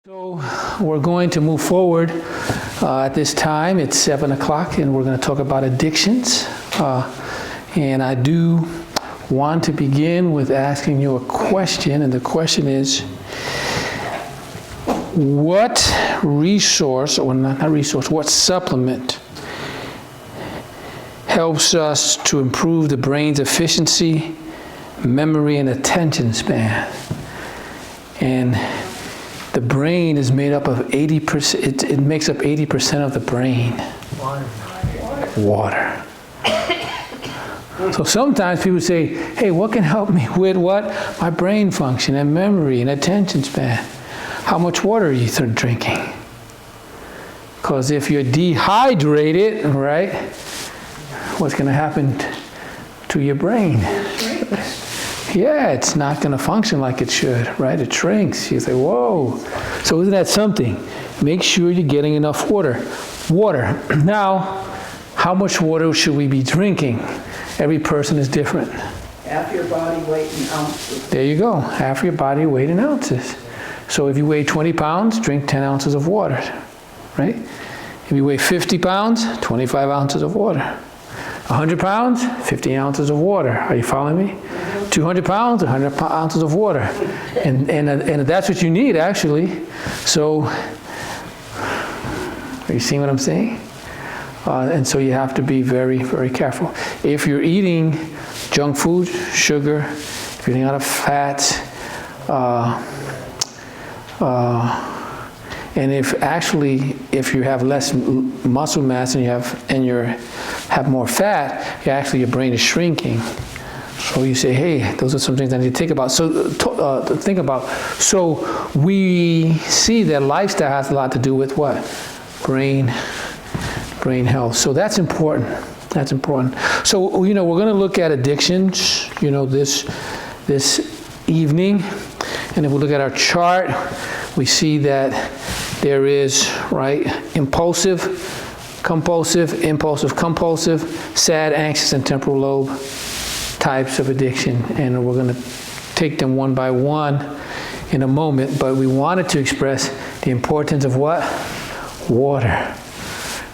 So we're going to move forward at this time. It's 7 o'clock and we're going to talk about addictions. And I do want to begin with asking you a question, and the question is, what resource, or not resource, what supplement helps us to improve the brain's efficiency, memory, and attention span? And the brain is made up of 80%, it makes up 80% of the brain. Water. So sometimes people say, hey, what can help me with what? My brain function and memory and attention span. How much water are you drinking? Because if you're dehydrated, right, what's going to happen to your brain? Yeah, it's not going to function like it should, right? It shrinks. You say, whoa. So isn't that something? Make sure you're getting enough water. Now, how much water should we be drinking? Every person is different. Half your body weight in ounces. There you go. Half your body weight in ounces. So if you weigh 20 pounds, drink 10 ounces of water, right? If you weigh 50 pounds, 25 ounces of water. 100 pounds, 50 ounces of water. Are you following me? 200 pounds, 100 ounces of water. And that's what you need, actually. So, are you seeing what I'm saying? And so you have to be very, very careful. If you're eating junk food, sugar, if you're eating a lot of fats, and if you have less muscle mass and you have more fat, your brain is shrinking. So you say, hey, those are some things I need to think about. So think about. So we see that lifestyle has a lot to do with what? Brain health. So that's important. That's important. So we're going to look at addictions, this evening. And if we look at our chart, we see that there is, right, impulsive, compulsive, sad, anxious, and temporal lobe types of addiction. And we're going to take them one by one in a moment, but we wanted to express the importance of what? Water.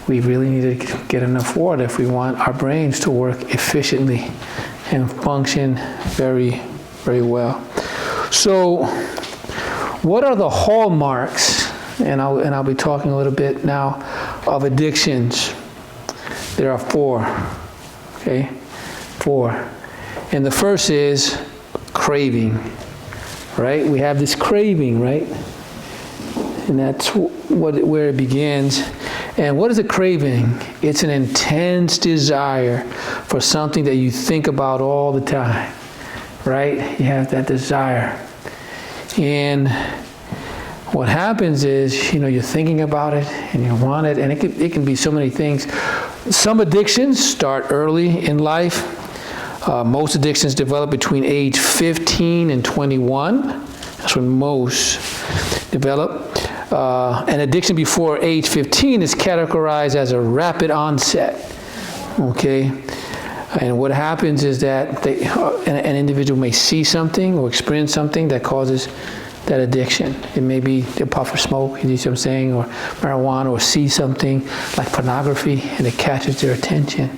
We really need to get enough water if we want our brains to work efficiently and function very, very well. So, what are the hallmarks, and I'll be talking a little bit now, of addictions? There are 4, okay? 4. And the first is craving, right? We have this craving, right? And that's where it begins. And what is a craving? It's an intense desire for something that you think about all the time, right? You have that desire. And what happens is, you're thinking about it and you want it, and it can be so many things. Some addictions start early in life. Most addictions develop between age 15 and 21. That's when most develop. An addiction before age 15 is categorized as a rapid onset. Okay? And what happens is that an individual may see something or experience something that causes that addiction. It may be a puff of smoke, you see what I'm saying, or marijuana, or see something like pornography, and it catches their attention.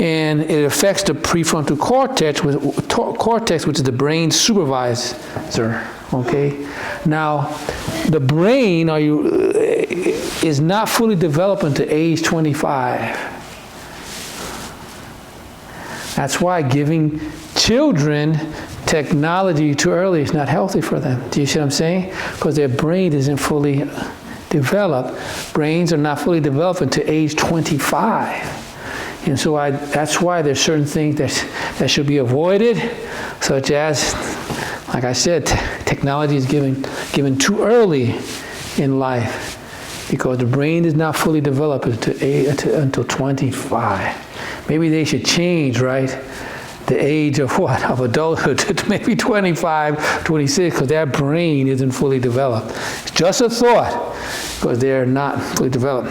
And it affects the prefrontal cortex, which is the brain supervisor. Okay. Now, the brain is not fully developed until age 25. That's why giving children technology too early is not healthy for them. Do you see what I'm saying? Because their brain isn't fully developed. Brains are not fully developed until age 25. And so that's why there's certain things that should be avoided, such as, like I said, technology is given too early in life because the brain is not fully developed until 25. Maybe they should change, right, the age of what? Of adulthood to maybe 25, 26, because their brain isn't fully developed. It's just a thought, because they're not fully developed.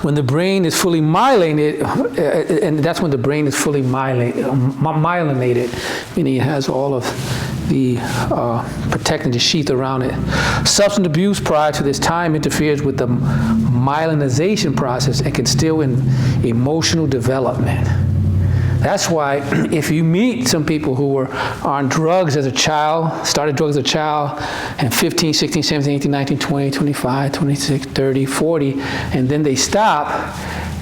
When the brain is fully myelinated, and that's when the brain is fully myelinated, meaning it has all of protecting the sheath around it. Substance abuse prior to this time interferes with the myelinization process and can still in emotional development. That's why if you meet some people who were on drugs as a child, started drugs as a child, and 15, 16, 17, 18, 19, 20, 25, 26, 30, 40, and then they stop,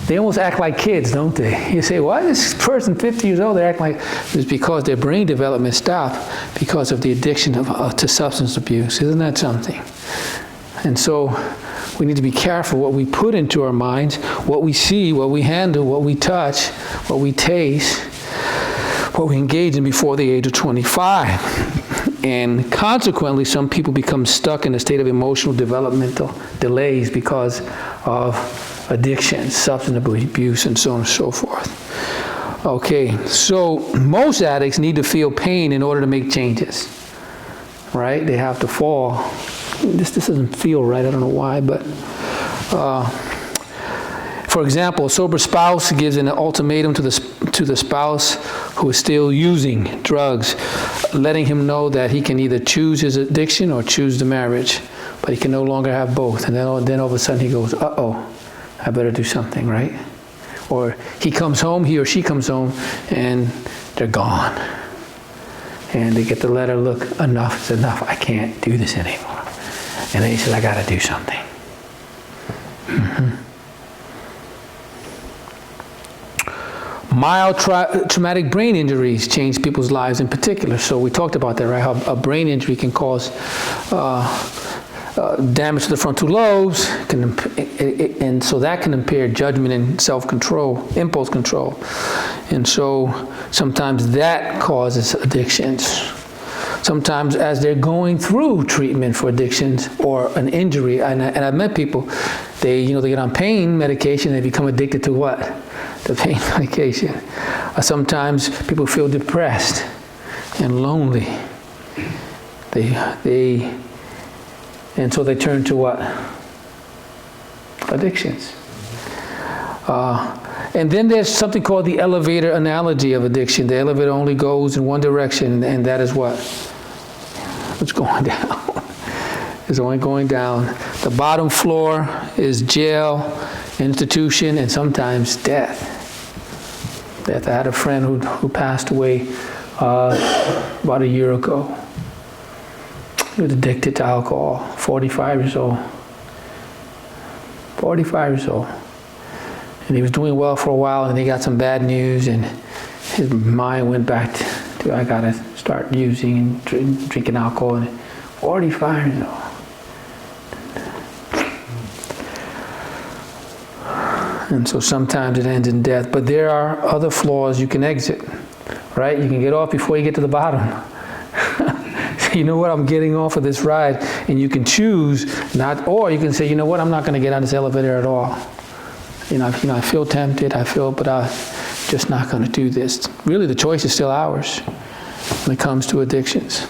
they almost act like kids, don't they? You say, why is this person 50 years old, they act like, it's because their brain development stopped because of the addiction to substance abuse. Isn't that something? And so we need to be careful what we put into our minds, what we see, what we handle, what we touch, what we taste, what we engage in before the age of 25. And consequently, some people become stuck in a state of emotional developmental delays because of addiction, substance abuse, and so on and so forth. Okay, so most addicts need to feel pain in order to make changes, right? They have to fall. This doesn't feel right, I don't know why, but for example, a sober spouse gives an ultimatum to the spouse who is still using drugs, letting him know that he can either choose his addiction or choose the marriage, but he can no longer have both. And then all of a sudden he goes, uh-oh, I better do something, right? Or he or she comes home, and they're gone. And they get the letter, look, enough is enough. I can't do this anymore. And then he says, I got to do something. Mild traumatic brain injuries change people's lives in particular. So we talked about that, right? How a brain injury can cause damage to the frontal lobes, and so that can impair judgment and self-control, impulse control. And so sometimes that causes addictions. Sometimes as they're going through treatment for addictions or an injury, and I've met people, they get on pain medication, they become addicted to what? The pain medication. Sometimes people feel depressed and lonely. And so they turn to what? Addictions. And then there's something called the elevator analogy of addiction. The elevator only goes in one direction, and that is what? It's going down. It's only going down. The bottom floor is jail, institution, and sometimes death. I had a friend who passed away about a year ago. He was addicted to alcohol, 45 years old. 45 years old. And he was doing well for a while, and he got some bad news, and his mind went back to I gotta start using and drinking alcohol. And 45 years old. And so sometimes it ends in death. But there are other flaws you can exit, right? You can get off before you get to the bottom. You know what, I'm getting off of this ride, and you can choose not, or you can say, you know what, I'm not going to get on this elevator at all. I feel tempted, but I'm just not going to do this. Really, the choice is still ours when it comes to addictions.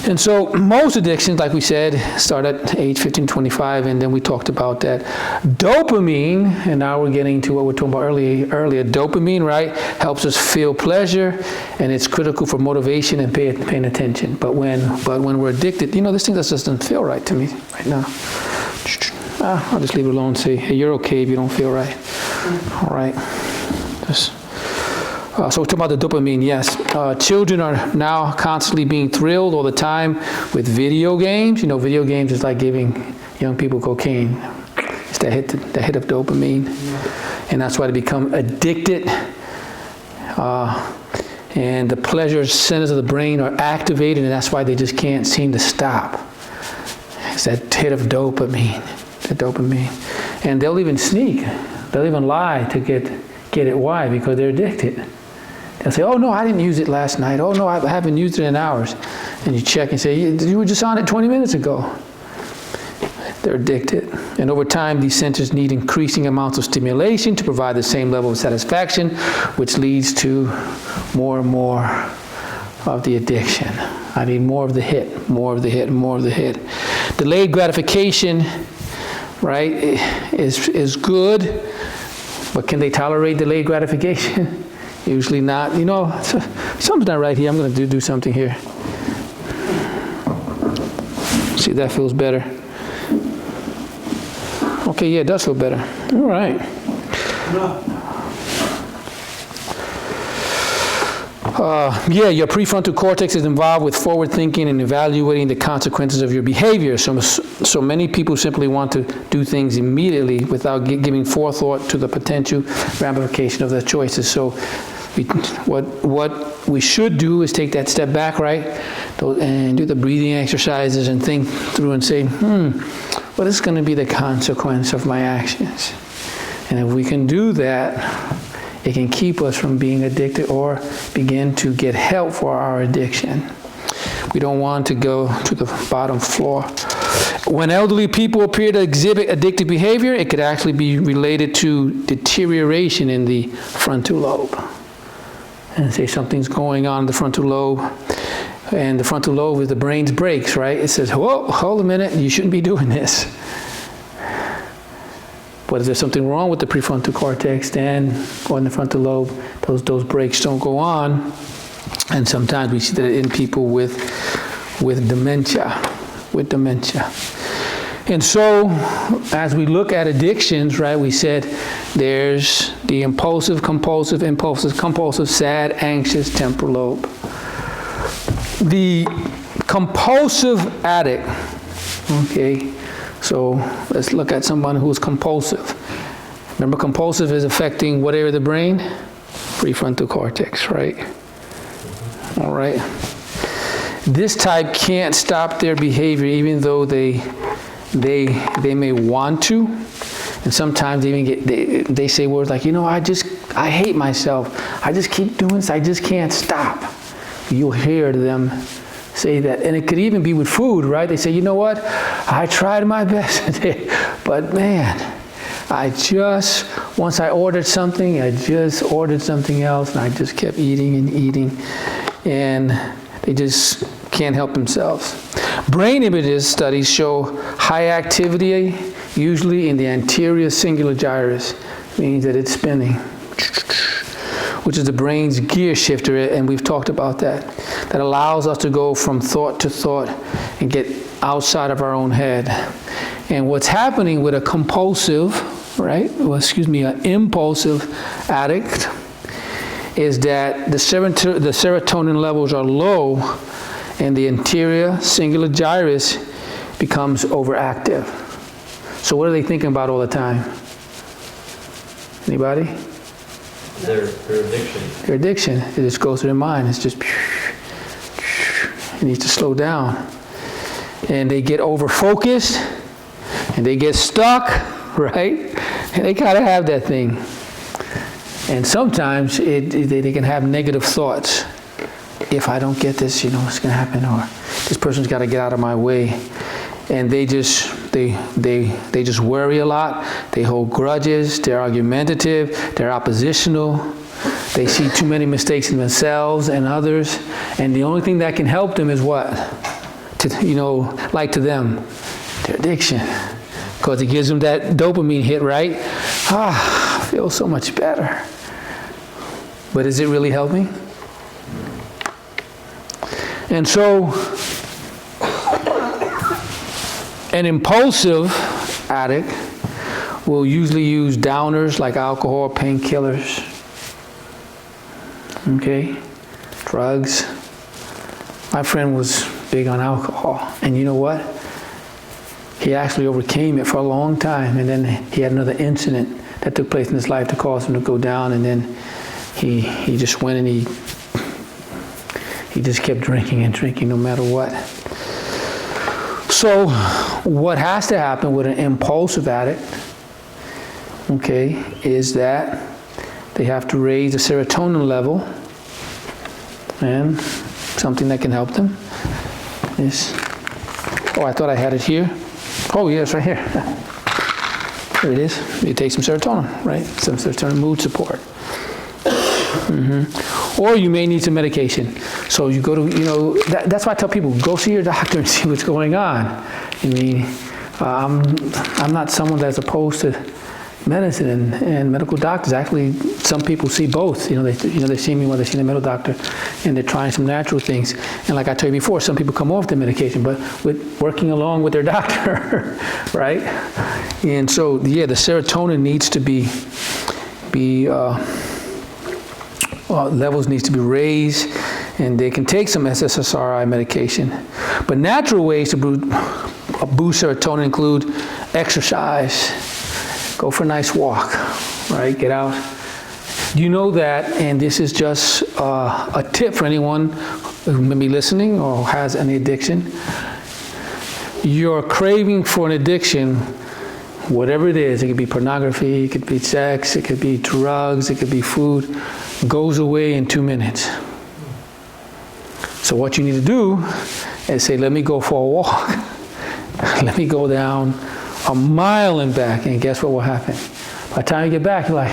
And so most addictions, like we said, start at age 15, 25, and then we talked about that. Dopamine, and now we're getting to what we were talking about earlier. Dopamine, right, helps us feel pleasure, and it's critical for motivation and paying attention. But when we're addicted, this thing just doesn't feel right to me right now. I'll just leave it alone and say, hey, you're okay if you don't feel right. All right. So we're talking about the dopamine, yes. Children are now constantly being thrilled all the time with video games. Video games is like giving young people cocaine. It's that hit of dopamine. And that's why they become addicted. And the pleasure centers of the brain are activated, and that's why they just can't seem to stop. It's that hit of dopamine, the dopamine. And they'll even sneak. They'll even lie to get it. Why? Because they're addicted. They'll say, oh, no, I didn't use it last night. Oh, no, I haven't used it in hours. And you check and say, you were just on it 20 minutes ago. They're addicted. And over time, these centers need increasing amounts of stimulation to provide the same level of satisfaction, which leads to more and more of the addiction. I need more of the hit, more of the hit, more of the hit. Delayed gratification, right, is good, but can they tolerate delayed gratification? Usually not. Something's not right here. I'm going to do something here. See if that feels better. Okay, yeah, it does feel better. All right. Yeah, your prefrontal cortex is involved with forward thinking and evaluating the consequences of your behavior. So many people simply want to do things immediately without giving forethought to the potential ramification of their choices. So what we should do is take that step back, right, and do the breathing exercises and think through and say, what is going to be the consequence of my actions? And if we can do that, it can keep us from being addicted or begin to get help for our addiction. We don't want to go to the bottom floor. When elderly people appear to exhibit addictive behavior, it could actually be related to deterioration in the frontal lobe. And say something's going on in the frontal lobe, and the frontal lobe is the brain's brakes, right? It says, whoa, hold a minute, you shouldn't be doing this. But if there's something wrong with the prefrontal cortex, then, or in the frontal lobe, those brakes don't go on. And sometimes we see that in people with dementia, And so, as we look at addictions, right, we said there's the impulsive, compulsive, sad, anxious, temporal lobe. The compulsive addict, okay, so let's look at someone who's compulsive. Remember, compulsive is affecting what area of the brain? Prefrontal cortex, right? All right. This type can't stop their behavior even though they may want to. And sometimes they even they say words like, I hate myself. I just keep doing this. I just can't stop. You'll hear them say that. And it could even be with food, right? They say, you know what? I tried my best today, but man, once I ordered something, I just ordered something else, and I just kept eating and eating, and they just can't help themselves. Brain images studies show high activity, usually in the anterior cingulate gyrus, means that it's spinning, which is the brain's gear shifter, and we've talked about that allows us to go from thought to thought and get outside of our own head. And what's happening with a compulsive, an impulsive addict is that the serotonin levels are low and the anterior cingulate gyrus becomes overactive. So what are they thinking about all the time? Anybody? Their addiction. Their addiction. It just goes through their mind. It's just, it needs to slow down. And they get over-focused, and they get stuck, right? And they kind of have that thing. And sometimes they can have negative thoughts. If I don't get this, what's going to happen? Or this person's got to get out of my way. And they just worry a lot. They hold grudges. They're argumentative. They're oppositional. They see too many mistakes in themselves and others. And the only thing that can help them is what? To them, their addiction. Because it gives them that dopamine hit, right? I feel so much better. But is it really helping? And so, an impulsive addict will usually use downers like alcohol, painkillers, okay, drugs. My friend was big on alcohol, and you know what? He actually overcame it for a long time, and then he had another incident that took place in his life to cause him to go down, and then he just went and he just kept drinking and drinking no matter what. So what has to happen with an impulsive addict, okay, is that they have to raise the serotonin level, and something that can help them is, I thought I had it here. Oh, yeah, it's right here. There it is. You take some serotonin, right? Some serotonin mood support. Or you may need some medication. So you go to, that's why I tell people, go see your doctor and see what's going on. I mean, I'm not someone that's opposed to, medicine and medical doctors. Actually, some people see both. They see me when they see the medical doctor, and they're trying some natural things. And like I told you before, some people come off the medication, but with working along with their doctor, right? And so, yeah, the serotonin needs to be levels needs to be raised, and they can take some SSRI medication. But natural ways to boost serotonin include exercise. Go for a nice walk, right? Get out. You know that, and this is just a tip for anyone who may be listening or has any addiction. Your craving for an addiction, whatever it is, it could be pornography, it could be sex, it could be drugs, it could be food, goes away in 2 minutes. So what you need to do is say, let me go for a walk. Let me go down a mile and back, and guess what will happen? By the time you get back, you're like,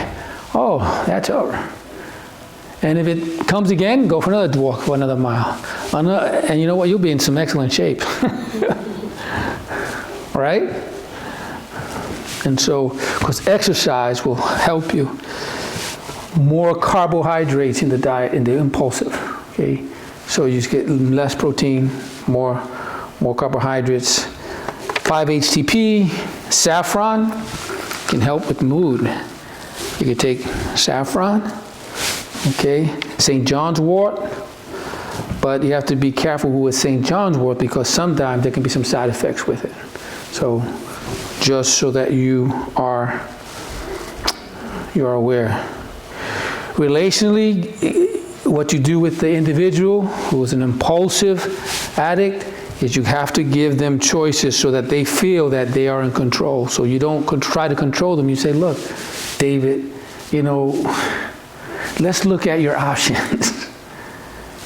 oh, that's over. And if it comes again, go for another walk for another mile. And you know what? You'll be in some excellent shape. Right? And so, because exercise will help you. More carbohydrates in the diet, in the impulsive, okay? So you just get less protein, more carbohydrates. 5-HTP, saffron can help with mood. You can take saffron, okay? St. John's wort, but you have to be careful with St. John's wort because sometimes there can be some side effects with it. So just so that you are aware. Relationally, what you do with the individual who is an impulsive addict is you have to give them choices so that they feel that they are in control. So you don't try to control them. You say, look, David, let's look at your options.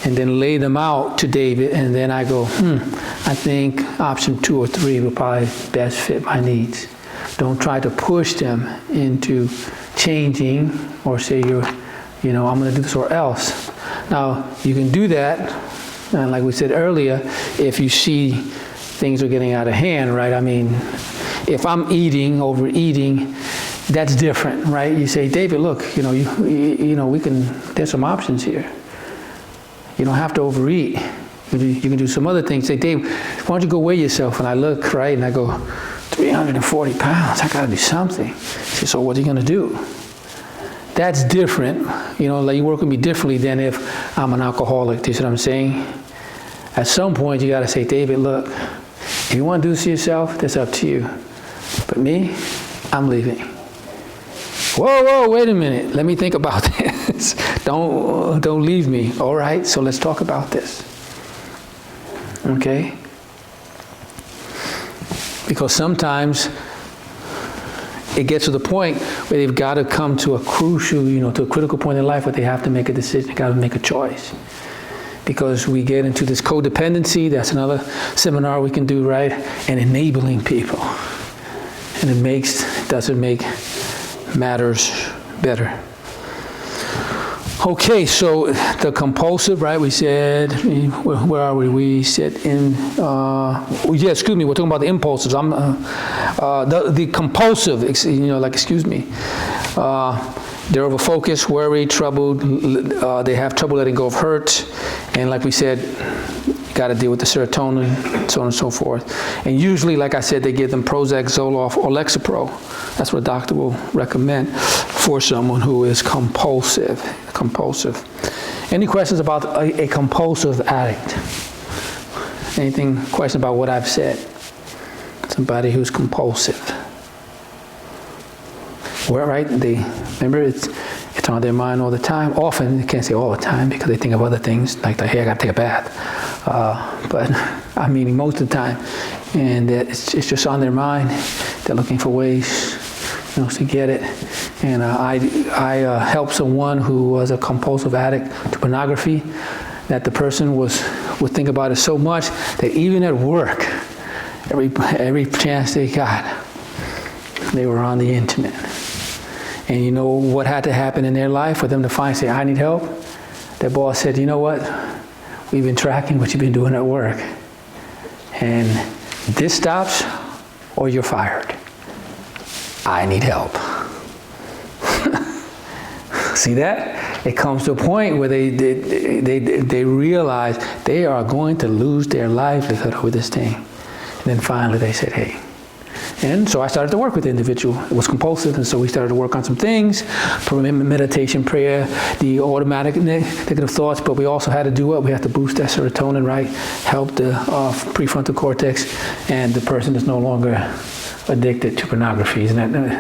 And then lay them out to David, and then I go, I think option 2 or 3 will probably best fit my needs. Don't try to push them into changing or say I'm going to do this or else. Now, you can do that, and like we said earlier, if you see things are getting out of hand, right? I mean, if I'm overeating, that's different, right? You say, David, look, there's some options here. You don't have to overeat. You can do some other things. Say, Dave, why don't you go weigh yourself? And I look, right, and I go, 340 pounds, I gotta do something. He says, so what are you gonna do? That's different. Like you work with me differently than if I'm an alcoholic. Do you see what I'm saying? At some point, you gotta say, David, look, if you wanna do this to yourself, that's up to you. But me, I'm leaving. Whoa, wait a minute. Let me think about this. Don't leave me. All right, so let's talk about this. Okay? Because sometimes it gets to the point where they've got to come to a crucial, to a critical point in life where they have to make a decision, they got to make a choice. Because we get into this codependency, that's another seminar we can do, right? And enabling people. And it doesn't make matters better. Okay, so the compulsive, right? We said, where are we? We said we're talking about the impulsives. The compulsive, they're over focused, worried, troubled. They have trouble letting go of hurt, and like we said, got to deal with the serotonin, so on and so forth. And usually, like I said, they give them Prozac, Zoloft, or Lexapro. That's what a doctor will recommend for someone who is compulsive. Any questions about a compulsive addict? Question about what I've said? Somebody who's compulsive. Well, right? Remember, it's on their mind all the time. Often, they can't say all the time because they think of other things, like, hey, I got to take a bath. But I mean, most of the time, and it's just on their mind. They're looking for ways, to get it. And I helped someone who was a compulsive addict to pornography, that the person would think about it so much that even at work, every chance they got, they were on the internet. And you know what had to happen in their life for them to say, I need help? Their boss said, you know what? We've been tracking what you've been doing at work. And this stops or you're fired. I need help. See that? It comes to a point where they realize they are going to lose their livelihood over this thing. And then finally they said, hey. And so I started to work with the individual. It was compulsive, and so we started to work on some things, meditation, prayer, the automatic negative thoughts, but we also had to do what? We had to boost that serotonin, right? Help the prefrontal cortex, and the person is no longer addicted to pornography. And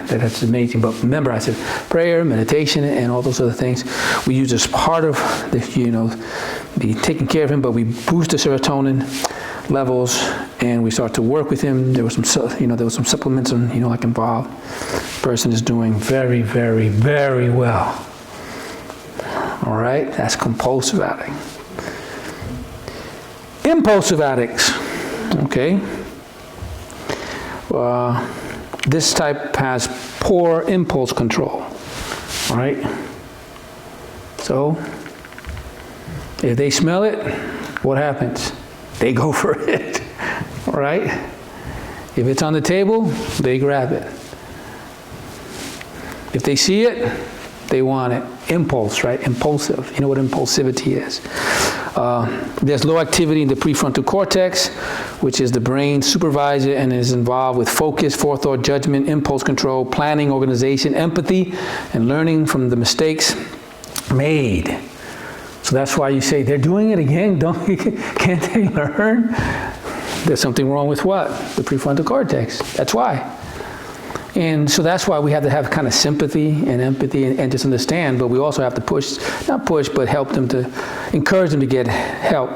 that's amazing. But remember, I said prayer, meditation, and all those other things we use as part of the, the taking care of him, but we boost the serotonin levels, and we start to work with him. There was some, there was some supplements, and like involved. Person is doing very, very, very well. All right, that's compulsive addict. Impulsive addicts. Okay. This type has poor impulse control. All right. So, if they smell it, what happens? They go for it, all right? If it's on the table, they grab it. If they see it, they want it. Impulse, right? Impulsive. You know what impulsivity is. There's low activity in the prefrontal cortex, which is the brain supervisor and is involved with focus, forethought, judgment, impulse control, planning, organization, empathy, and learning from the mistakes made. So that's why you say, they're doing it again, can't they learn? There's something wrong with what? The prefrontal cortex. That's why. And so that's why we have to have kind of sympathy and empathy and just understand, but we also have to not push, but help them to, encourage them to get help.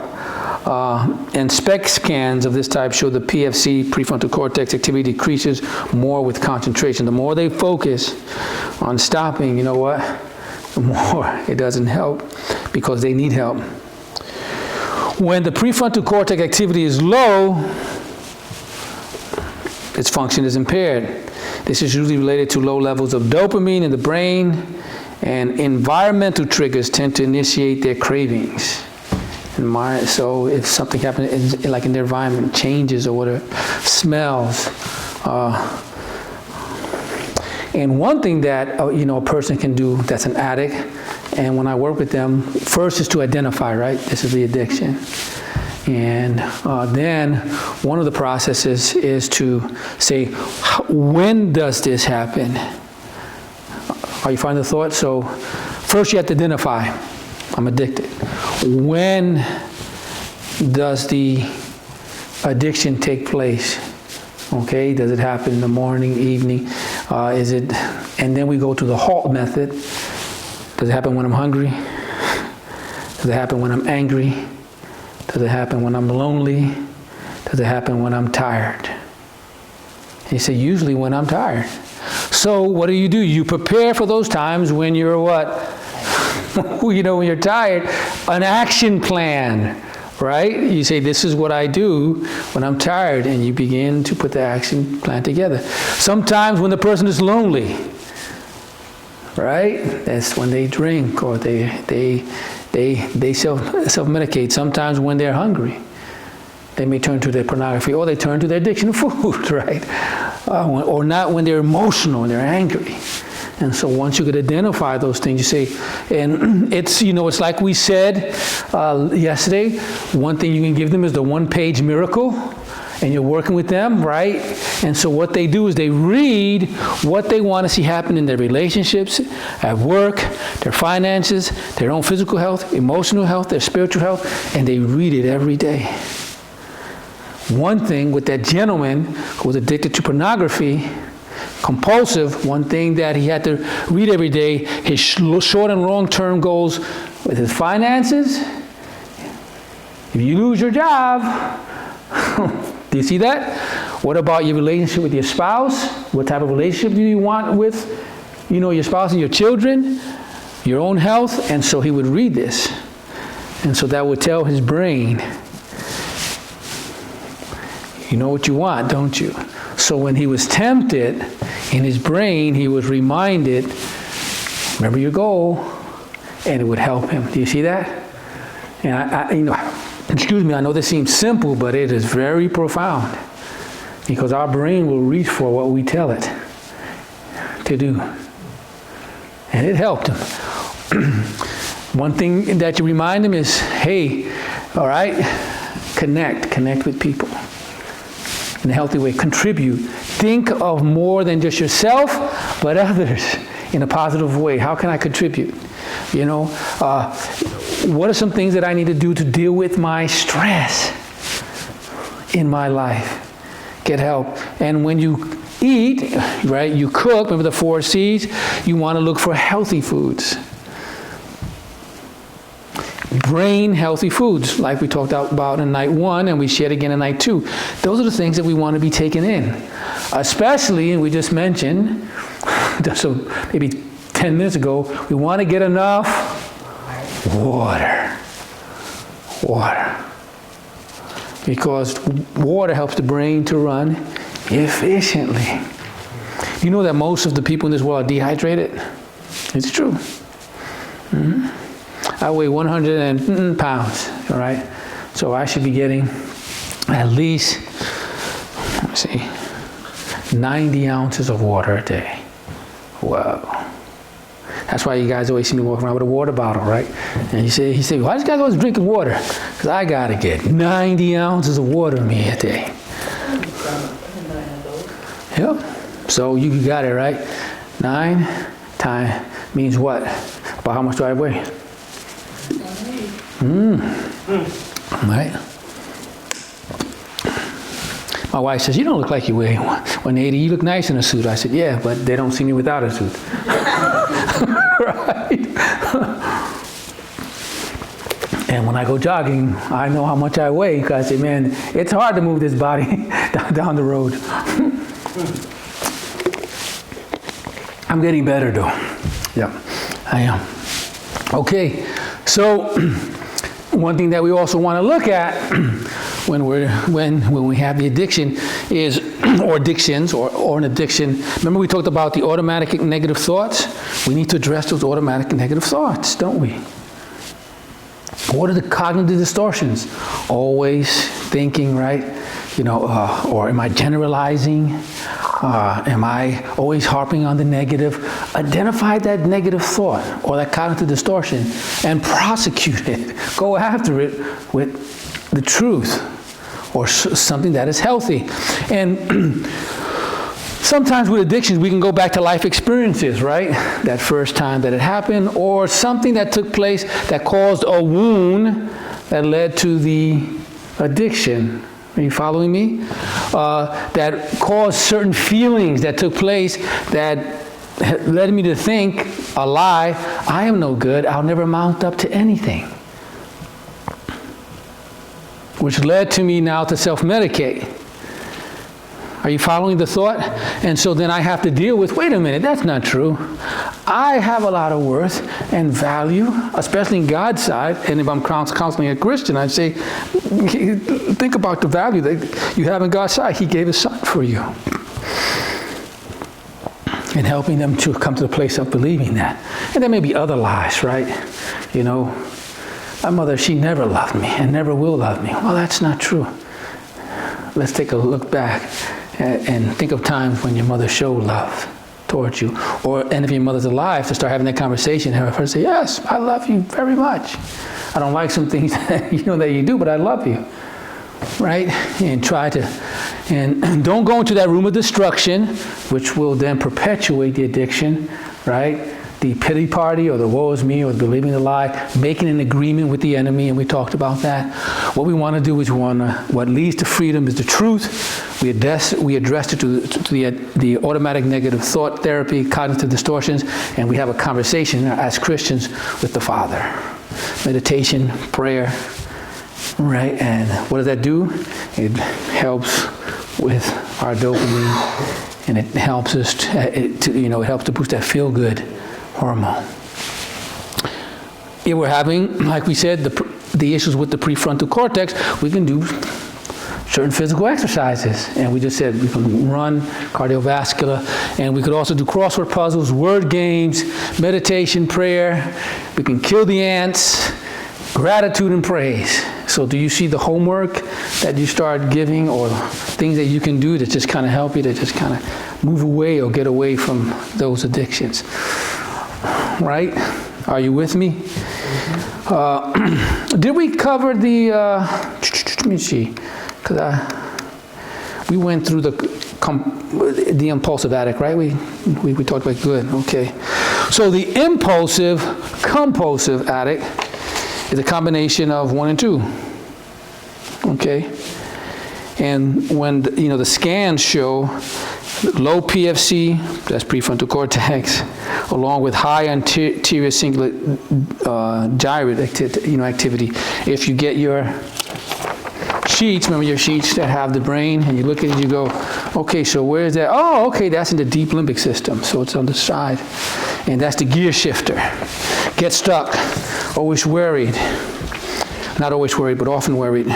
And SPECT scans of this type show the PFC, prefrontal cortex activity, decreases more with concentration. The more they focus on stopping, you know what? The more it doesn't help, because they need help. When the prefrontal cortex activity is low, its function is impaired. This is usually related to low levels of dopamine in the brain, and environmental triggers tend to initiate their cravings. So if something happens, like in their environment, changes or whatever, smells. And one thing that a person can do that's an addict, and when I work with them, first is to identify, right? This is the addiction. And then one of the processes is to say, when does this happen? Are you finding the thought? So first you have to identify, I'm addicted. When does the addiction take place? Okay, does it happen in the morning, evening? And then we go to the HALT method. Does it happen when I'm hungry? Does it happen when I'm angry? Does it happen when I'm lonely? Does it happen when I'm tired? And you say, usually when I'm tired. So what do? You prepare for those times when you're what? When you're tired. An action plan, right? You say, this is what I do when I'm tired, and you begin to put the action plan together. Sometimes when the person is lonely, right? That's when they drink, or they self-medicate. Sometimes when they're hungry, they may turn to their pornography, or they turn to their addiction of food, right? Or not when they're emotional and they're angry. And so once you could identify those things, you say, and it's, it's like we said yesterday, one thing you can give them is the one-page miracle, and you're working with them, right? And so what they do is they read what they want to see happen in their relationships, at work, their finances, their own physical health, emotional health, their spiritual health, and they read it every day. One thing with that gentleman who was addicted to pornography, compulsive, one thing that he had to read every day, his short and long-term goals with his finances. If you lose your job, do you see that? What about your relationship with your spouse? What type of relationship do you want with, your spouse and your children? Your own health? And so he would read this. And so that would tell his brain, you know what you want, don't you? So when he was tempted, in his brain, he was reminded, remember your goal, and it would help him. Do you see that? And excuse me, I know this seems simple, but it is very profound, because our brain will reach for what we tell it to do. And it helped him. One thing that you remind them is, hey, all right, connect with people in a healthy way, contribute. Think of more than just yourself, but others in a positive way. How can I contribute? You know, what are some things that I need to do to deal with my stress in my life? Get help. And when you eat, right, you cook, remember the 4 C's, you want to look for healthy foods. Brain healthy foods, like we talked about in night 1 and we shared again in night 2. Those are the things that we want to be taken in. Especially, and we just mentioned, so maybe 10 minutes ago, we want to get enough water. Water. Because water helps the brain to run efficiently. You know that most of the people in this world are dehydrated? It's true. Mm-hmm. I weigh 100 pounds, all right? So I should be getting at least, let's see, 90 ounces of water a day. Wow. That's why you guys always see me walking around with a water bottle, right? And he said, why is this guy always drinking water? Because I got to get 90 ounces of water in me a day. Yep. So you got it, right? 9 times means what? About how much do I weigh? Right? My wife says, you don't look like you weigh 180. You look nice in a suit. I said, yeah, but they don't see me without a suit. Right? And when I go jogging, I know how much I weigh because I say, man, it's hard to move this body down the road. I'm getting better though. Yeah, I am. Okay, so one thing that we also want to look at when we have the addiction is, or addictions, or an addiction. Remember we talked about the automatic negative thoughts? We need to address those automatic negative thoughts, don't we? What are the cognitive distortions? Always thinking, right? You know, or am I generalizing? Am I always harping on the negative? Identify that negative thought or that cognitive distortion and prosecute it. Go after it with the truth or something that is healthy. And sometimes with addictions, we can go back to life experiences, right? That first time that it happened, or something that took place that caused a wound that led to the addiction. Are you following me? That caused certain feelings that took place that led me to think a lie. I am no good. I'll never mount up to anything. Which led to me now to self-medicate. Are you following the thought? And so then I have to deal with, wait a minute, that's not true. I have a lot of worth and value, especially in God's side. And if I'm counseling a Christian, I'd say, think about the value that you have in God's side. He gave His Son for you. And helping them to come to the place of believing that. And there may be other lies, right? You know, my mother, she never loved me and never will love me. Well, that's not true. Let's take a look back and think of times when your mother showed love towards you. And if your mother's alive, to start having that conversation, have her say, yes, I love you very much. I don't like some things that you do, but I love you. Right? And try to, and don't go into that room of destruction, which will then perpetuate the addiction, right? The pity party or the woe is me or believing the lie, making an agreement with the enemy, and we talked about that. What we want to do is what leads to freedom is the truth. We address it to the automatic negative thought therapy, cognitive distortions, and we have a conversation as Christians with the Father. Meditation, prayer, right? And what does that do? It helps with our dopamine, and it helps us it helps to boost that feel-good hormone. If we're having, like we said, the issues with the prefrontal cortex, we can do certain physical exercises. And we just said we can run, cardiovascular, and we could also do crossword puzzles, word games, meditation, prayer. We can kill the ants, gratitude and praise. So do you see the homework that you start giving, or things that you can do that just kind of help you to just kind of move away or get away from those addictions? Right? Are you with me? Did we cover the, let me see, because we went through the impulsive addict, right? We talked about, good, okay. So the impulsive compulsive addict is a combination of 1 and 2, okay? And when, the scans show low PFC, that's prefrontal cortex, along with high anterior cingulate gyrate activity. If you get your sheets, remember your sheets that have the brain, and you look at it, you go, okay, so where is that? Oh, okay, that's in the deep limbic system, so it's on the side. And that's the gear shifter. Get stuck, always worried. Not always worried, but often worried.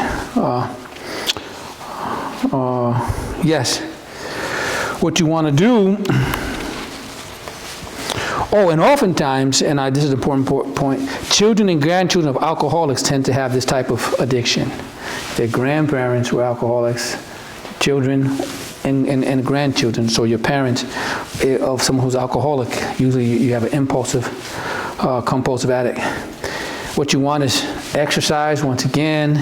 Yes. What you want to do, and oftentimes, this is an important point, children and grandchildren of alcoholics tend to have this type of addiction. Their grandparents were alcoholics, children and grandchildren, so your parents of someone who's alcoholic, usually you have an impulsive, compulsive addict. What you want is exercise, once again,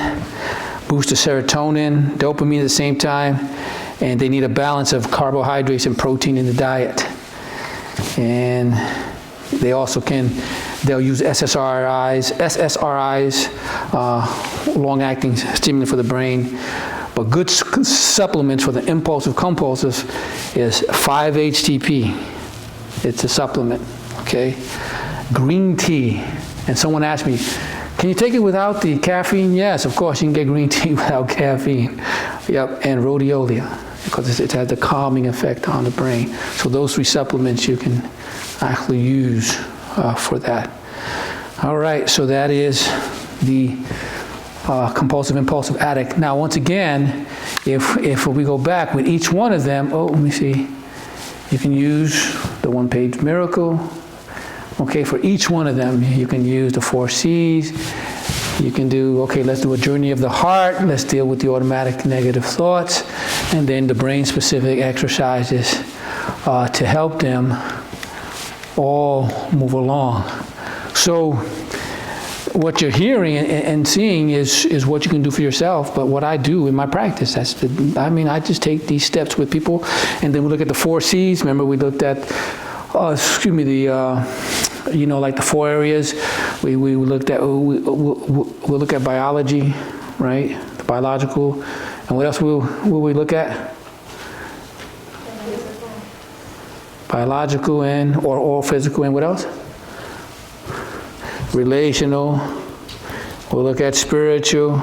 boost the serotonin, dopamine at the same time, and they need a balance of carbohydrates and protein in the diet. And they also they'll use SSRIs, long-acting stimulant for the brain. But good supplements for the impulsive compulsive is 5-HTP. It's a supplement, okay? Green tea. And someone asked me, can you take it without the caffeine? Yes, of course, you can get green tea without caffeine. Yep, and rhodiola, because it has the calming effect on the brain. So those 3 supplements you can actually use for that. All right, so that is the compulsive impulsive addict. Now, once again, if we go back with each one of them, let me see, you can use the one-page miracle. Okay, for each one of them, you can use the 4 C's. You can do, okay, let's do a journey of the heart. Let's deal with the automatic negative thoughts. And then the brain-specific exercises to help them all move along. So what you're hearing and seeing is what you can do for yourself. But what I do in my practice, I just take these steps with people. And then we look at the 4 C's. Remember, we looked at, like the 4 areas. We looked at, we'll look at biology, right? The biological. And what else will we look at? Biological or physical, and what else? Relational. We'll look at spiritual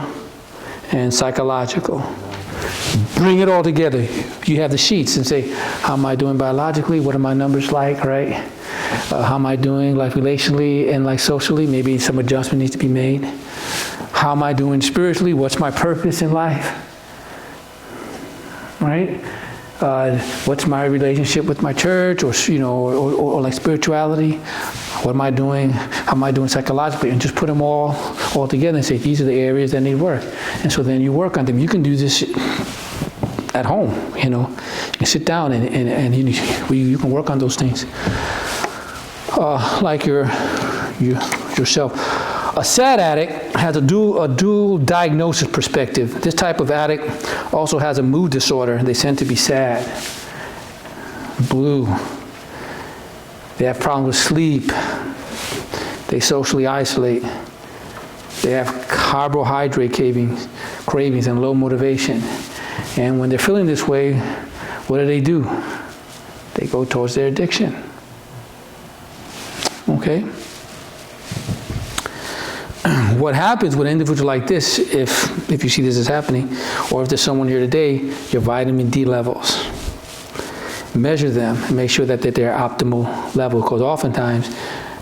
and psychological. Bring it all together. You have the sheets and say, how am I doing biologically? What are my numbers like, right? How am I doing like relationally and like socially? Maybe some adjustment needs to be made. How am I doing spiritually? What's my purpose in life? Right? What's my relationship with my church or like spirituality? What am I doing? How am I doing psychologically? And just put them all together and say, these are the areas that need work. And so then you work on them. You can do this at home, You can sit down and you can work on those things. Like yourself. A sad addict has a dual diagnosis perspective. This type of addict also has a mood disorder. They tend to be sad, blue. They have problems with sleep. They socially isolate. They have carbohydrate cravings and low motivation. And when they're feeling this way, what do? They go towards their addiction. Okay? What happens with an individual like this, if you see this is happening, or if there's someone here today, your vitamin D levels. Measure them and make sure that they're optimal level, because oftentimes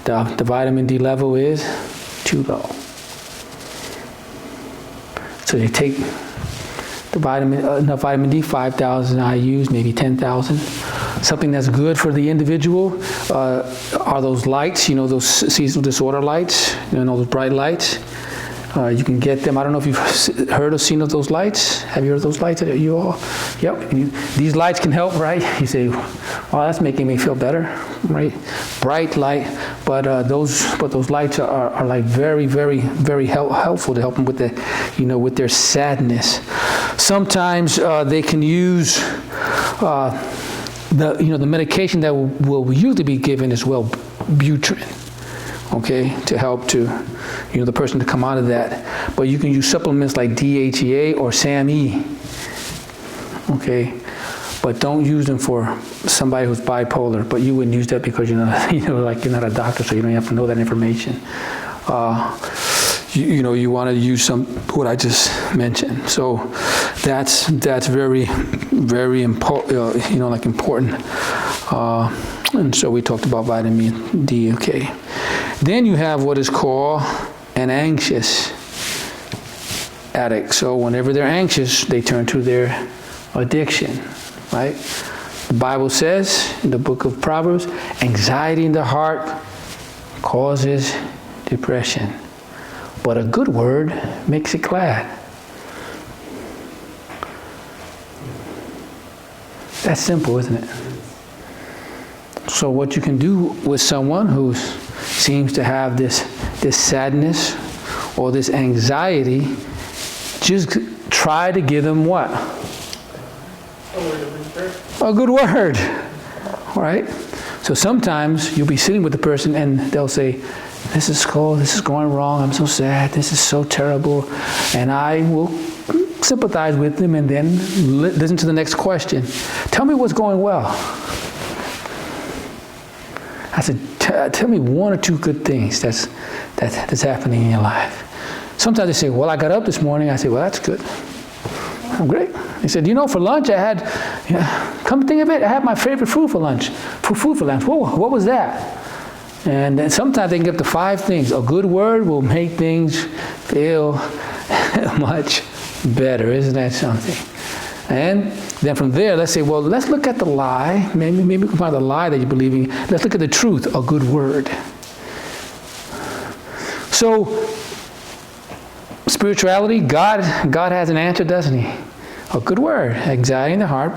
the vitamin D level is too low. So you take the vitamin D, 5,000 IUs, maybe 10,000. Something that's good for the individual are those lights, those seasonal disorder lights, those bright lights. You can get them. I don't know if you've heard or seen of those lights. Have you heard of those lights? You all? Yep. These lights can help, right? You say, "Well, that's making me feel better," right? Bright light, but those lights are like very, very, very helpful to help them with with their sadness. Sometimes they can use the medication that will usually be given is Wellbutrin, okay, to help the person to come out of that. But you can use supplements like DHEA or SAMe, okay, but don't use them for somebody who's bipolar. But you wouldn't use that because you're not, you're not a doctor, so you don't have to know that information. You want to use what I just mentioned. So that's very, very important. Important. And so we talked about vitamin D. Okay. Then you have what is called an anxious addict. So whenever they're anxious, they turn to their addiction, right? The Bible says in the book of Proverbs, anxiety in the heart causes depression, but a good word makes it glad. That's simple, isn't it? So what you can do with someone who seems to have this sadness or this anxiety, just try to give them what? A good word, right? So sometimes you'll be sitting with the person and they'll say, this is going wrong, I'm so sad, this is so terrible, and I will sympathize with them and then listen to the next question. Tell me what's going well. I said, tell me one or two good things that's happening in your life. Sometimes they say, well, I got up this morning. I say, well, that's good. I'm great. He said, for lunch I had, come to think of it, I had my favorite food for lunch. Whoa, what was that? And then sometimes they can get up to 5 things. A good word will make things feel much better. Isn't that something? And then from there, let's say, well, let's look at the lie. Maybe we can find the lie that you're believing. Let's look at the truth, a good word. So, spirituality, God has an answer, doesn't he? A good word. Anxiety in the heart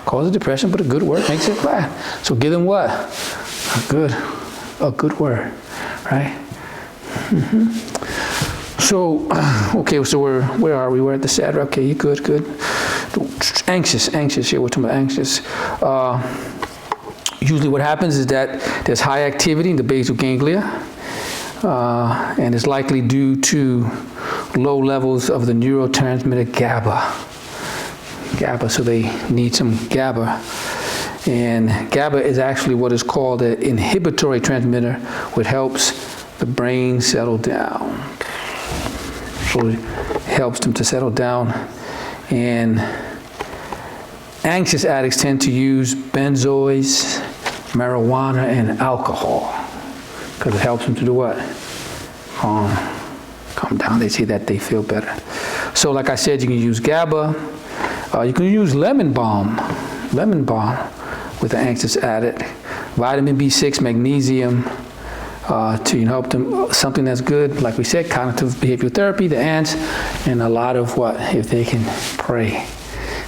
causes depression, but a good word makes it glad. So give them what? A good word, right? Mm-hmm. So, okay, so where are we? We're at the sad. Okay, you good. Anxious. Here we're talking about anxious. Usually, what happens is that there's high activity in the basal ganglia, and it's likely due to low levels of the neurotransmitter GABA. So they need some GABA. And GABA is actually what is called an inhibitory transmitter, which helps the brain settle down. So it helps them to settle down. And anxious addicts tend to use benzoids, marijuana, and alcohol because it helps them to do what? Calm down. They say that they feel better. So like I said, you can use GABA. You can use lemon balm with an anxious addict. Vitamin B6, magnesium, to help them. Something that's good, like we said, cognitive behavioral therapy, the ants, and a lot of what? If they can pray.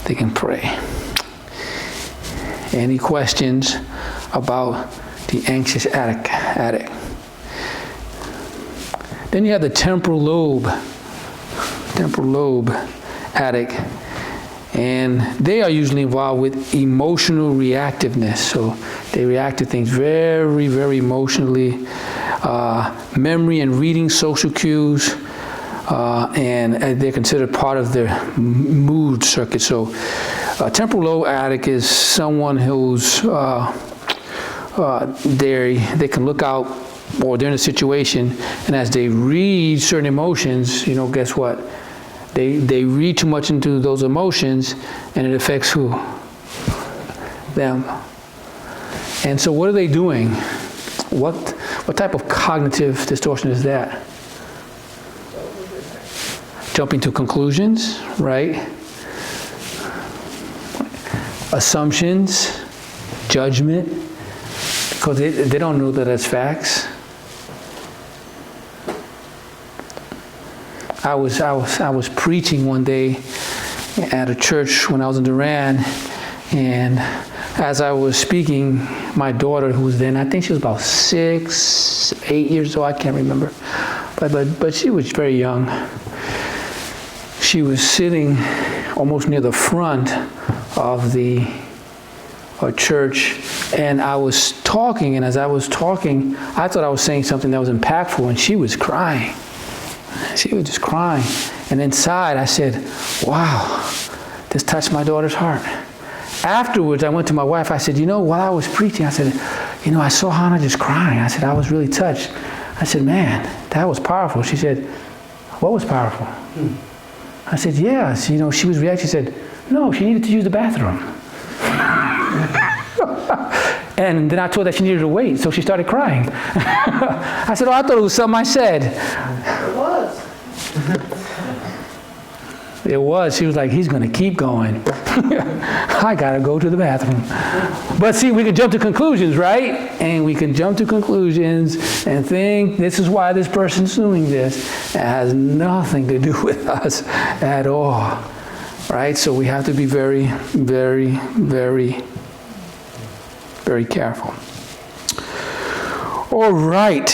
They can pray. Any questions about the anxious addict? Then you have the temporal lobe addict, and they are usually involved with emotional reactiveness. So they react to things very, very emotionally. Memory and reading social cues, and they're considered part of their mood circuit. So a temporal lobe addict is someone who's they can look out, or they're in a situation, and as they read certain emotions, guess what? They read too much into those emotions, and it affects who? Them. And so what are they doing? What type of cognitive distortion is that? Jumping to conclusions, right? Assumptions, judgment, because they don't know that as facts. I was preaching one day at a church when I was in Duran, and as I was speaking, my daughter, who was then, I think she was about 6, 8 years old, I can't remember, but she was very young. She was sitting almost near the front of the church, and I was talking, and as I was talking, I thought I was saying something that was impactful, and she was crying. She was just crying. And inside, I said, wow, this touched my daughter's heart. Afterwards, I went to my wife. I said, while I was preaching, I said, I saw Hannah just crying. I said, I was really touched. I said, man, that was powerful. She said, what was powerful? I said, yeah. She was reacting. She said, no, she needed to use the bathroom. And then I told her that she needed to wait, so she started crying. I said, I thought it was something I said. It was. It was. She was like, he's going to keep going. I got to go to the bathroom. But see, we can jump to conclusions, right? And we can jump to conclusions and think this is why this person's doing this. It has nothing to do with us at all, right? So we have to be very, very, very, very careful. All right.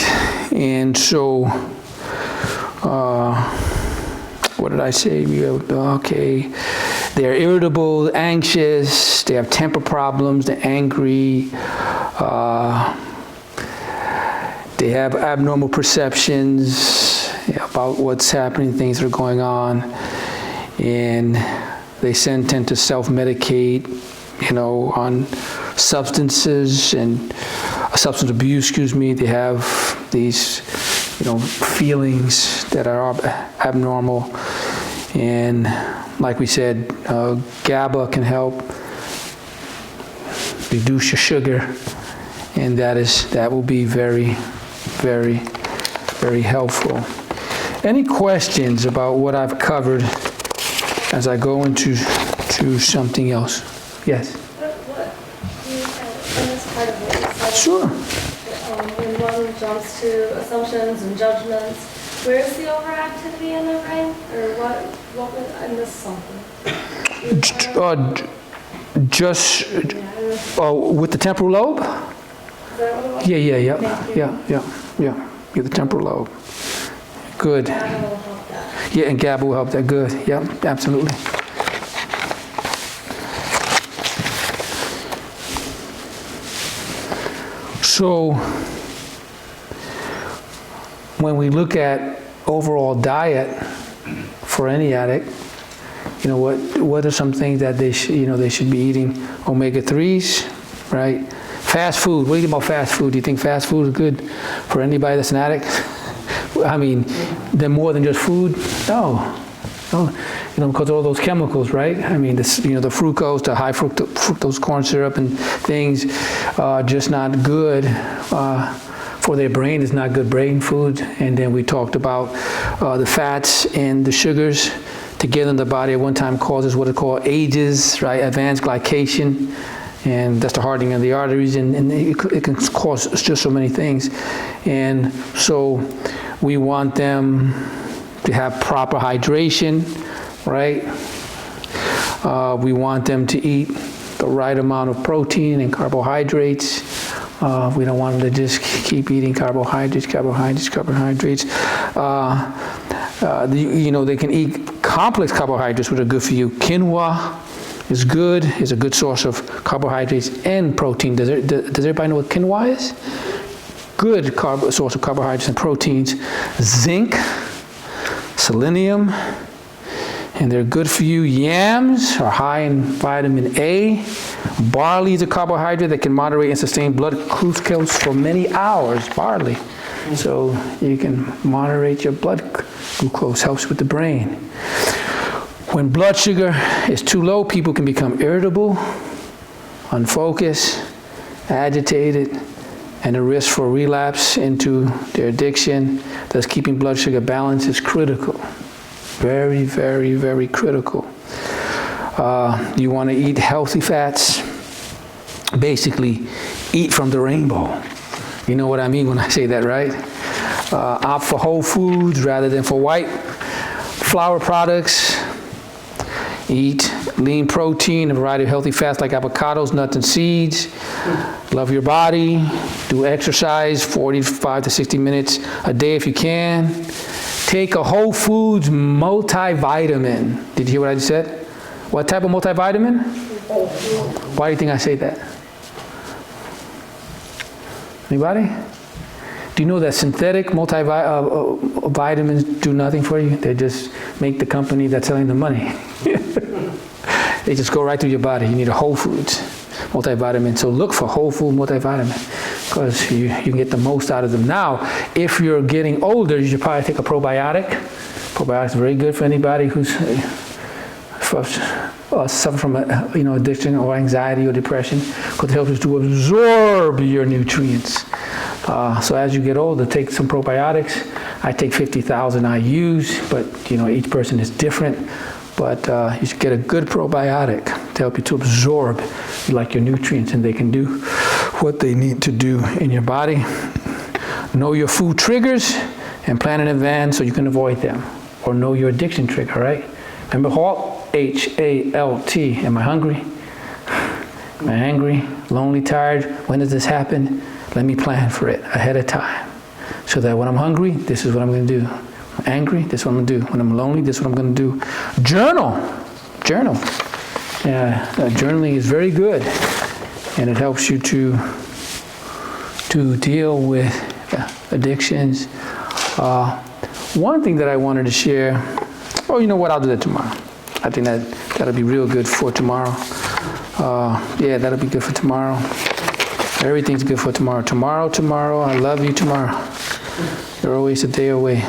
And so, what did I say? Okay. They're irritable, anxious, they have temper problems, they're angry, they have abnormal perceptions about what's happening, things that are going on, and they tend to self-medicate, on substances and substance abuse, They have these, feelings that are abnormal. And like we said, GABA can help reduce your sugar, and that will be very, very, very helpful. Any questions about what I've covered as I go into something else? Yes? What you said in this part of what you said. Sure. When one jumps to assumptions and judgments, where's the overactivity in the brain? Or what would I miss something? Just with the temporal lobe? Is that what it was? Yeah, the temporal lobe. Good. GABA will help that. Yeah, and GABA will help that. Good. Yeah, absolutely. So, when we look at overall diet for any addict, what are some things that they should be eating? Omega-3s, right? Fast food. What do you think about fast food? Do you think fast food is good for anybody that's an addict? I mean, they're more than just food. No, because all those chemicals, right? I mean, the fructose, the high fructose corn syrup and things, just not good for their brain. It's not good brain food. And then we talked about the fats and the sugars together in the body at one time causes what are called AGEs, right? Advanced glycation. And that's the hardening of the arteries, and it can cause just so many things. And so we want them to have proper hydration, right? We want them to eat the right amount of protein and carbohydrates. We don't want them to just keep eating carbohydrates. They can eat complex carbohydrates, which are good for you. Quinoa is good. It's a good source of carbohydrates and protein. Does everybody know what quinoa is? Good source of carbohydrates and proteins. Zinc, selenium, and they're good for you. Yams are high in vitamin A. Barley is a carbohydrate that can moderate and sustain blood glucose for many hours. Barley. So you can moderate your blood glucose, helps with the brain. When blood sugar is too low, people can become irritable, unfocused, agitated, and a risk for relapse into their addiction. Thus, keeping blood sugar balanced is critical. Very, very, very critical. You want to eat healthy fats. Basically, eat from the rainbow. You know what I mean when I say that, right? Opt for whole foods rather than for white flour products. Eat lean protein, a variety of healthy fats like avocados, nuts, and seeds. Love your body. Do exercise 45 to 60 minutes a day if you can. Take a Whole Foods multivitamin. Did you hear what I just said? What type of multivitamin? Why do you think I say that? Anybody? Do you know that synthetic multivitamins do nothing for you? They just make the company that's selling the money. They just go right through your body. You need a Whole Foods multivitamin. So look for Whole Food multivitamin because you can get the most out of them. Now, if you're getting older, you should probably take a probiotic. Probiotics are very good for anybody who's suffer from addiction or anxiety or depression because it helps us to absorb your nutrients. So as you get older, take some probiotics. I take 50,000 IUs, but each person is different. But you should get a good probiotic to help you to absorb your nutrients, and they can do what they need to do in your body. Know your food triggers and plan in advance so you can avoid them. Or know your addiction trigger, right? Remember HALT? HALT. Am I hungry? Am I angry? Lonely? Tired? When does this happen? Let me plan for it ahead of time. So that when I'm hungry, this is what I'm going to do. I'm angry, this is what I'm going to do. When I'm lonely, this is what I'm going to do. Journal. Journaling is very good. And it helps you to deal with addictions. One thing that I wanted to share, you know what, I'll do that tomorrow. I think that'll be real good for tomorrow. That'll be good for tomorrow. Everything's good for tomorrow. Tomorrow, I love you tomorrow. You're always a day away.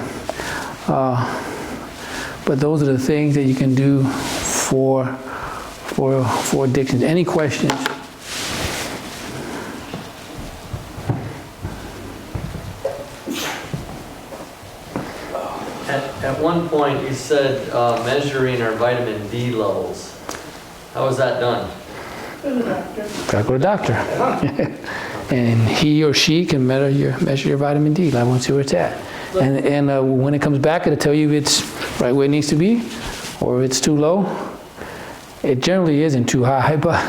But those are the things that you can do for addictions. Any questions? At one point, you said measuring our vitamin D levels. How was that done? Gotta go to the doctor. And he or she can measure your vitamin D level and see where it's at. And when it comes back, it'll tell you if it's right where it needs to be or if it's too low. It generally isn't too high, but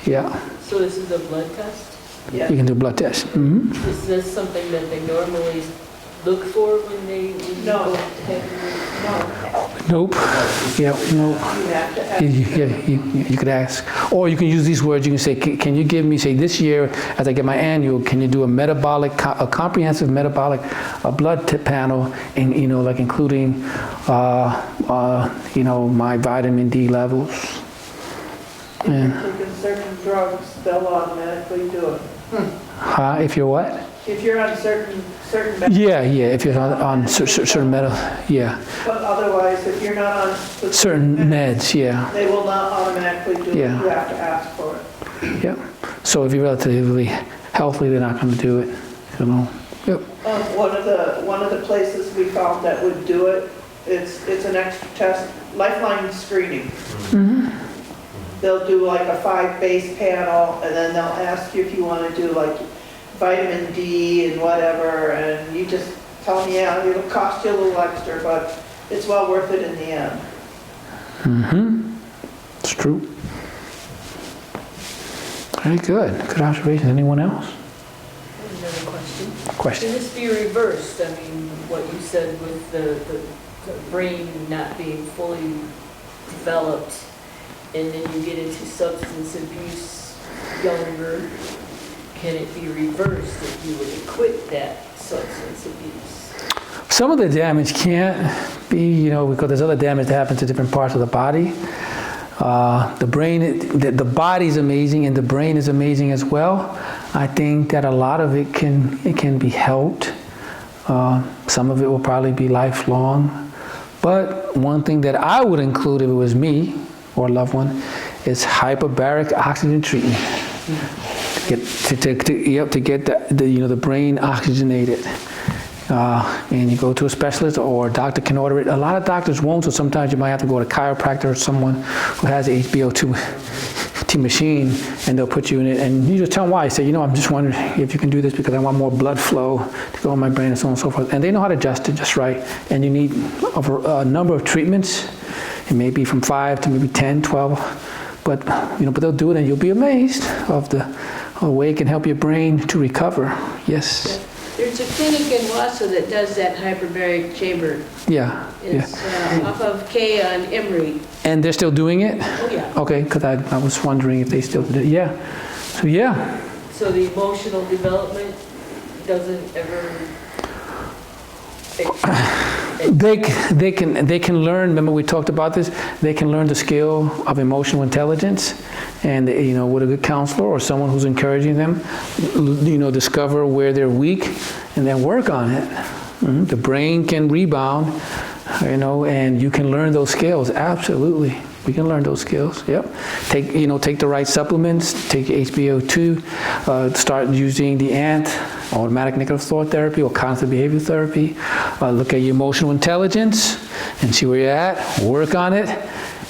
yeah. So this is a blood test? Yeah. You can do a blood test. Mm-hmm. Is this something that they normally look for when they No. go Nope. Yeah, nope. You have to have. You could ask. Or you can use these words. You can say, can you give me, say, this year, as I get my annual, can you do a comprehensive metabolic blood panel, and, including, my vitamin D levels? If you're taking certain drugs, they'll automatically do it. If you're what? If you're on certain Yeah, if you're on certain metal, yeah. But otherwise, if you're not on Certain meds, yeah. they will not automatically do it. Yeah. You have to ask for it. Yep. So if you're relatively healthy, they're not going to do it. Yep. One of the places we found that would do it, it's an extra test, lifeline screening. Mm-hmm. They'll do like a 5-base panel, and then they'll ask you if you want to do like vitamin D and whatever, and you just tell them, yeah, it'll cost you a little extra, but it's well worth it in the end. Mm-hmm. It's true. Very good. Good observation. Anyone else? Another question. Question. Can this be reversed? I mean, what you said with the brain not being fully developed, and then you get into substance abuse younger, can it be reversed if you would quit that substance abuse? Some of the damage can't be, because there's other damage that happens to different parts of the body. The brain, the body's amazing, and the brain is amazing as well. I think that a lot of it can be helped. Some of it will probably be lifelong. But one thing that I would include if it was me or a loved one is hyperbaric oxygen treatment. To get the brain oxygenated. And you go to a specialist, or a doctor can order it. A lot of doctors won't, so sometimes you might have to go to a chiropractor or someone who has HBO2 machine, and they'll put you in it, and you just tell them why. You say, I'm just wondering if you can do this because I want more blood flow to go in my brain and so on and so forth. And they know how to adjust it just right. And you need a number of treatments. It may be from 5 to maybe 10, 12, but they'll do it, and you'll be amazed of the way it can help your brain to recover. Yes. There's a clinic in Wausau that does that hyperbaric chamber. Yeah. It's off of K on Emory. And they're still doing it? Oh, yeah. Okay, because I was wondering if they still did it. Yeah. So yeah. So the emotional development doesn't ever. They can learn. Remember we talked about this. They can learn the skill of emotional intelligence, and with a good counselor or someone who's encouraging them, discover where they're weak, and then work on it. The brain can rebound, and you can learn those skills. Absolutely, we can learn those skills. Yep. Take the right supplements. Take HBO2. Start using the ANT, automatic negative thought therapy, or cognitive behavioral therapy. Look at your emotional intelligence and see where you're at. Work on it,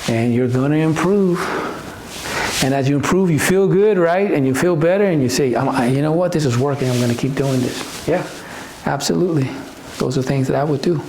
and you're going to improve. And as you improve, you feel good, right? And you feel better, and you say, you know what? This is working. I'm going to keep doing this. Yeah, absolutely. Those are things that I would do.